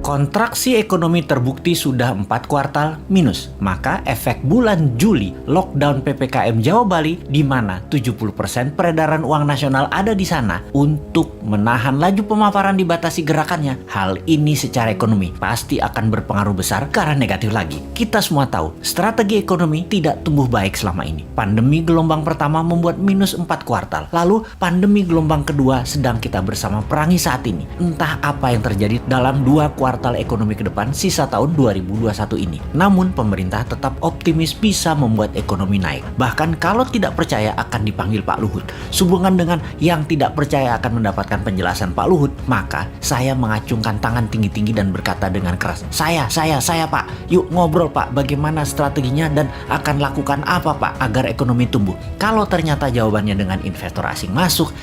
Kontraksi ekonomi terbukti sudah 4 kuartal minus. Maka efek bulan Juli lockdown PPKM Jawa Bali di mana 70% peredaran uang nasional ada di sana untuk menahan laju pemaparan dibatasi gerakannya. Hal ini secara ekonomi pasti akan berpengaruh besar ke arah negatif lagi. Kita semua tahu strategi ekonomi tidak tumbuh baik selama ini. Pandemi gelombang pertama membuat minus 4 kuartal. Lalu pandemi gelombang kedua sedang kita bersama perangi saat ini. Entah apa yang terjadi dalam 2 kuartal ekonomi ke depan sisa tahun 2021 ini. Namun pemerintah tetap optimis bisa membuat ekonomi naik. Bahkan kalau tidak percaya akan dipanggil Pak Luhut. Sehubungan dengan yang tidak percaya akan mendapatkan penjelasan Pak Luhut, maka saya mengacungkan tangan tinggi-tinggi dan berkata dengan keras, Saya Pak, yuk ngobrol Pak, bagaimana strateginya dan akan lakukan apa Pak agar ekonomi tumbuh. Kalau ternyata jawabannya dengan investor asing masuk,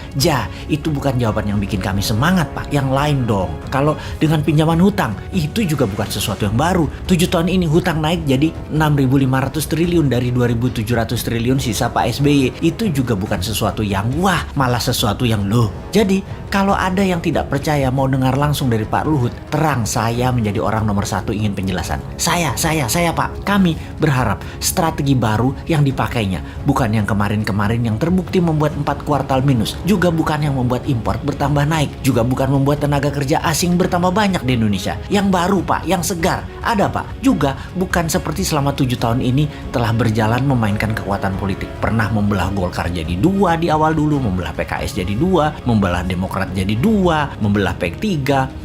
itu bukan jawaban yang bikin kami semangat Pak, yang lain dong. Kalau dengan pinjaman hutang, itu juga bukan sesuatu yang baru. 7 tahun ini hutang naik jadi 6.500 triliun dari 2.700 triliun sisa Pak SBY. Itu juga bukan sesuatu yang wah, malah sesuatu yang loh. Jadi kalau ada yang tidak percaya mau dengar langsung dari Pak Luhut, terang saya menjadi orang nomor 1 ingin penjelasan. Saya Pak, kami berharap strategi baru yang dipakainya, bukan yang kemarin-kemarin yang terbukti membuat 4 kuartal minus, juga bukan yang membuat impor bertambah naik, juga bukan membuat tenaga kerja asing bertambah banyak di Indonesia. Yang baru Pak, yang segar, ada Pak. Juga bukan seperti selama 7 tahun ini telah berjalan memainkan kekuatan politik. Pernah membelah Golkar jadi 2 di awal dulu, membelah PKS jadi 2, membelah Demokrat jadi 2, membelah P3,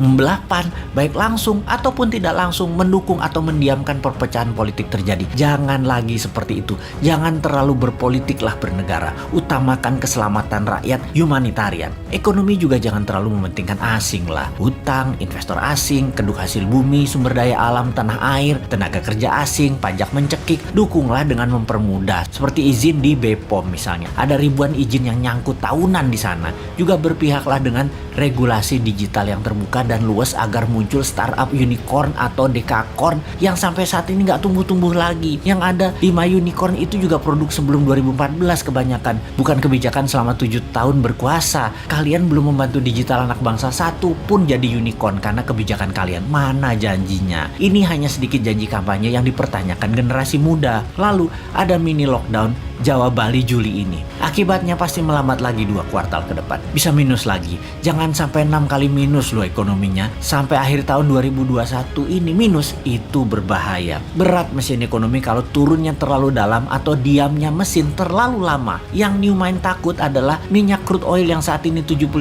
membelah PAN, baik langsung ataupun tidak langsung, mendukung atau mendiamkan perpecahan politik terjadi. Jangan lagi seperti itu. Jangan terlalu berpolitiklah bernegara. Utamakan keselamatan rakyat, humanitarian. Ekonomi juga jangan terlalu mementingkan asing lah. Hutang, investor asing, keduk hasil bumi, sumber daya alam, tanah air, tenaga kerja asing, pajak mencekik, dukunglah dengan mempermudah. Seperti izin di BPOM misalnya. Ada ribuan izin yang nyangkut tahunan di sana. Juga berpihaklah dengan regulasi digital yang terbuka dan luas agar muncul startup unicorn atau dekakorn yang sampai saat ini nggak tumbuh-tumbuh lagi. Yang ada 5 unicorn itu juga produk sebelum 2014 kebanyakan. Bukan kebijakan selama 7 tahun berkuasa. Kalian belum membantu digital anak bangsa satu pun jadi unicorn karena kebijakan kalian. Mana janjinya? Ini hanya sedikit janji kampanye yang dipertanyakan generasi muda. Lalu ada mini lockdown Jawa Bali Juli ini. Akibatnya pasti melambat lagi 2 kuartal ke depan. Bisa minus lagi. Jangan sampai 6 kali minus loh ekonominya. Sampai akhir tahun 2021 ini minus, itu berbahaya. Berat mesin ekonomi kalau turunnya terlalu dalam atau diamnya mesin terlalu lama. Yang Newmind takut adalah minyak crude oil yang saat ini $75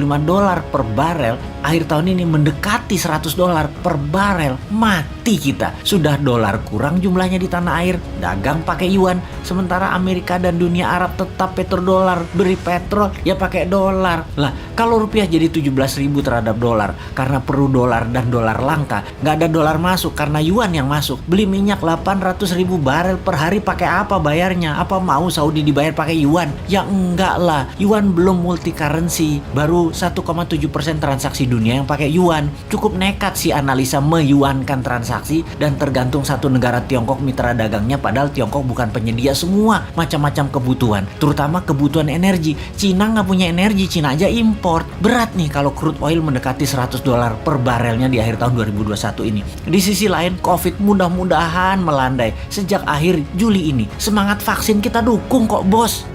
per barel, akhir tahun ini mendekati $100 per barel. Mati kita. Sudah dolar kurang jumlahnya di tanah air, dagang pakai yuan, sementara Amerika dan dunia Arab tetap petrodolar, beri petrol ya pakai dolar. Lah, kalau rupiah jadi 17.000 terhadap dolar karena perlu dolar dan dolar langka, nggak ada dolar masuk karena yuan yang masuk. Beli minyak 800.000 barel per hari pakai apa bayarnya? Apa mau Saudi dibayar pakai yuan? Ya enggak lah, yuan belum multi currency, baru 1,7% transaksi dunia yang pakai yuan. Cukup nekat sih analisa meyuankan transaksi dan tergantung satu negara Tiongkok mitra dagangnya, padahal Tiongkok bukan penyedia semua macam-macam kebutuhan, terutama kebutuhan energi. Cina nggak punya energi, Cina aja import. Berat nih kalau crude oil mendekati $100 per barelnya di akhir tahun 2021 ini. Di sisi lain, COVID mudah-mudahan melandai sejak akhir Juli ini. Semangat vaksin kita dukung kok bos.